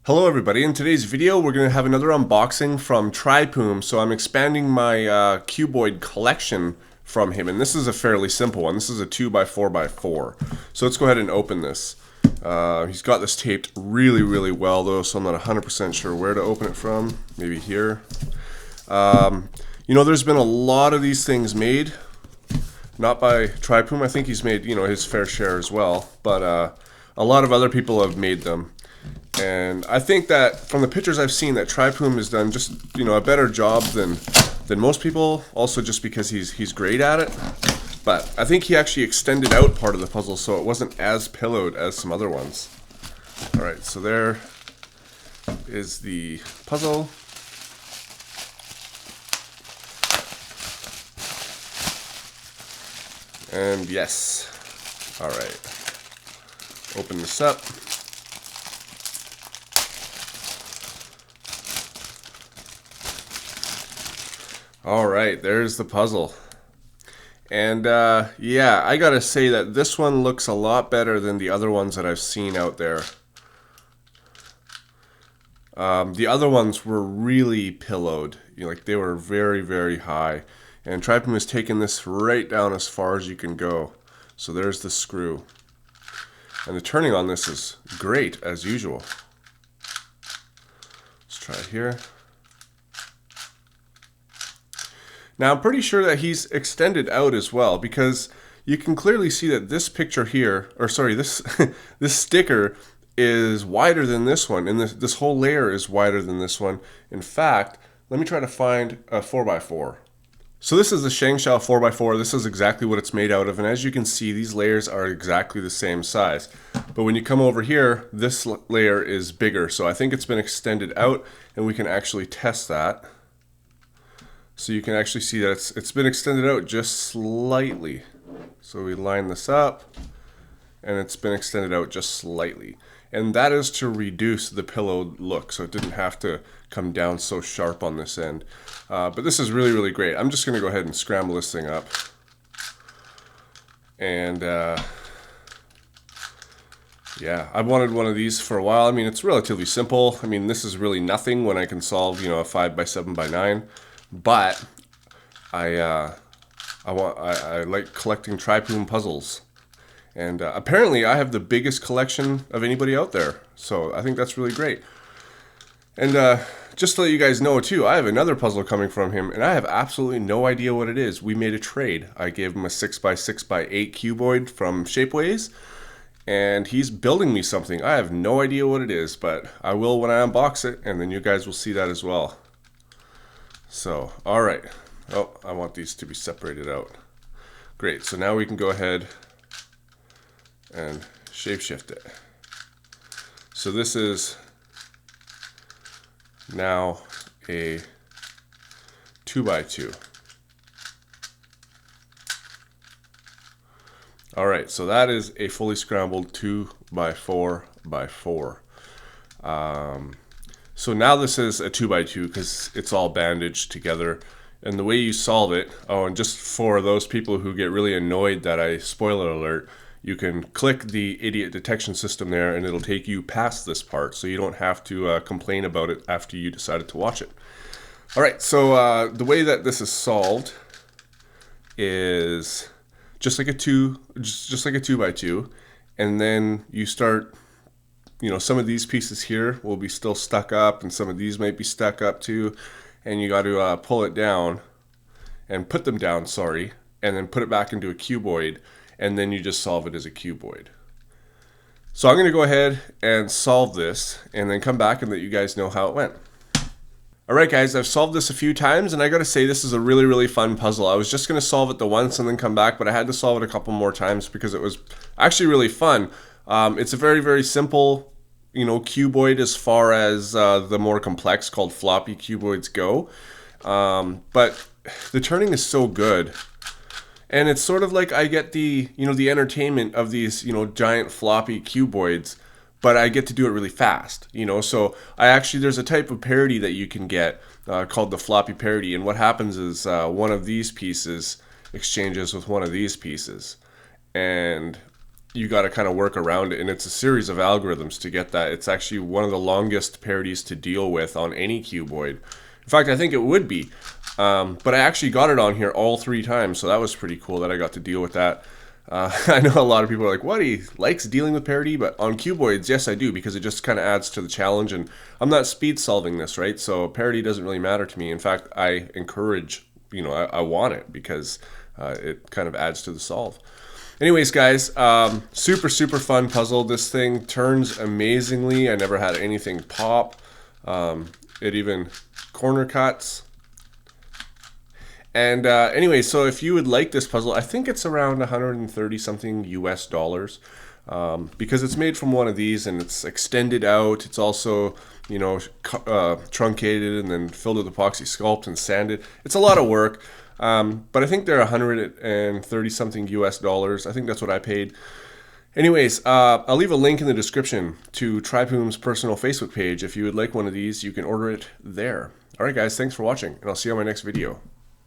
Hello everybody, in today's video we're going to have another unboxing from Tripoom. So I'm expanding my cuboid collection from him, and this is a fairly simple one. This is a 2x4x4. So let's go ahead and open this. He's got this taped really well though, so I'm not 100% sure where to open it from. Maybe here. There's been a lot of these things made, not by Tripoom. I think he's made his fair share as well, but a lot of other people have made them. And I think that from the pictures I've seen that Tripoom has done just a better job than most people, also just because he's great at it. But I think he actually extended out part of the puzzle so it wasn't as pillowed as some other ones. Alright, so there is the puzzle. And yes. Alright. Open this up. Alright, there's the puzzle. And yeah, I gotta say that this one looks a lot better than the other ones that I've seen out there. The other ones were really pillowed. They were very high. And Tripoom has taken this right down as far as you can go. So there's the screw. And the turning on this is great, as usual. Let's try it here. Now I'm pretty sure that he's extended out as well, because you can clearly see that this picture here, or sorry, this this sticker is wider than this one, and this whole layer is wider than this one. In fact, let me try to find a 4x4. So this is the Shangshao 4x4. This is exactly what it's made out of, and as you can see, these layers are exactly the same size. But when you come over here, this layer is bigger, so I think it's been extended out, and we can actually test that. So you can actually see that it's been extended out just slightly. So we line this up, and it's been extended out just slightly. And that is to reduce the pillowed look, so it didn't have to come down so sharp on this end. But this is really great. I'm just going to go ahead and scramble this thing up. And yeah, I've wanted one of these for a while. I mean, it's relatively simple. I mean, this is really nothing when I can solve, a 5x7x9. But I like collecting Tripoom puzzles, and apparently I have the biggest collection of anybody out there. So I think that's really great. And just to let you guys know too, I have another puzzle coming from him, and I have absolutely no idea what it is. We made a trade. I gave him a 6x6x8 cuboid from Shapeways, and he's building me something. I have no idea what it is, but I will when I unbox it, and then you guys will see that as well. So, alright. Oh, I want these to be separated out. Great, so now we can go ahead and shapeshift it. So this is now a 2x2. Alright, so that is a fully scrambled 2x4x4. So now this is a 2x2 because it's all bandaged together. And the way you solve it, oh, and just for those people who get really annoyed that I spoiler alert, you can click the idiot detection system there and it'll take you past this part, so you don't have to complain about it after you decided to watch it. Alright, so the way that this is solved is just like a 2x2, and then you start, some of these pieces here will be still stuck up, and some of these might be stuck up too, and you got to pull it down and put them down, and then put it back into a cuboid, and then you just solve it as a cuboid. So I'm going to go ahead and solve this and then come back and let you guys know how it went. Alright guys, I've solved this a few times, and I gotta say this is a really fun puzzle. I was just going to solve it the once and then come back, but I had to solve it a couple more times because it was actually really fun. It's a very simple cuboid as far as the more complex called floppy cuboids go. But the turning is so good. And it's sort of like I get the, the entertainment of these, giant floppy cuboids, but I get to do it really fast, So there's a type of parity that you can get called the floppy parity. And what happens is one of these pieces exchanges with one of these pieces. And you got to kind of work around it, and it's a series of algorithms to get that. It's actually one of the longest parodies to deal with on any cuboid. In fact, I think it would be. But I actually got it on here all 3 times, so that was pretty cool that I got to deal with that. I know a lot of people are like, what, he likes dealing with parody? But on cuboids, yes, I do, because it just kind of adds to the challenge, and I'm not speed solving this, right? So parody doesn't really matter to me. In fact, I encourage, I want it, because it kind of adds to the solve. Anyways, guys, super, super fun puzzle. This thing turns amazingly. I never had anything pop. It even corner cuts. And anyway, so if you would like this puzzle, I think it's around 130 something US dollars, because it's made from one of these and it's extended out. It's also, truncated and then filled with epoxy sculpt and sanded. It's a lot of work, but I think they're 130 something US dollars. I think that's what I paid. Anyways, I'll leave a link in the description to Tripoom's personal Facebook page. If you would like one of these, you can order it there. All right, guys, thanks for watching, and I'll see you on my next video.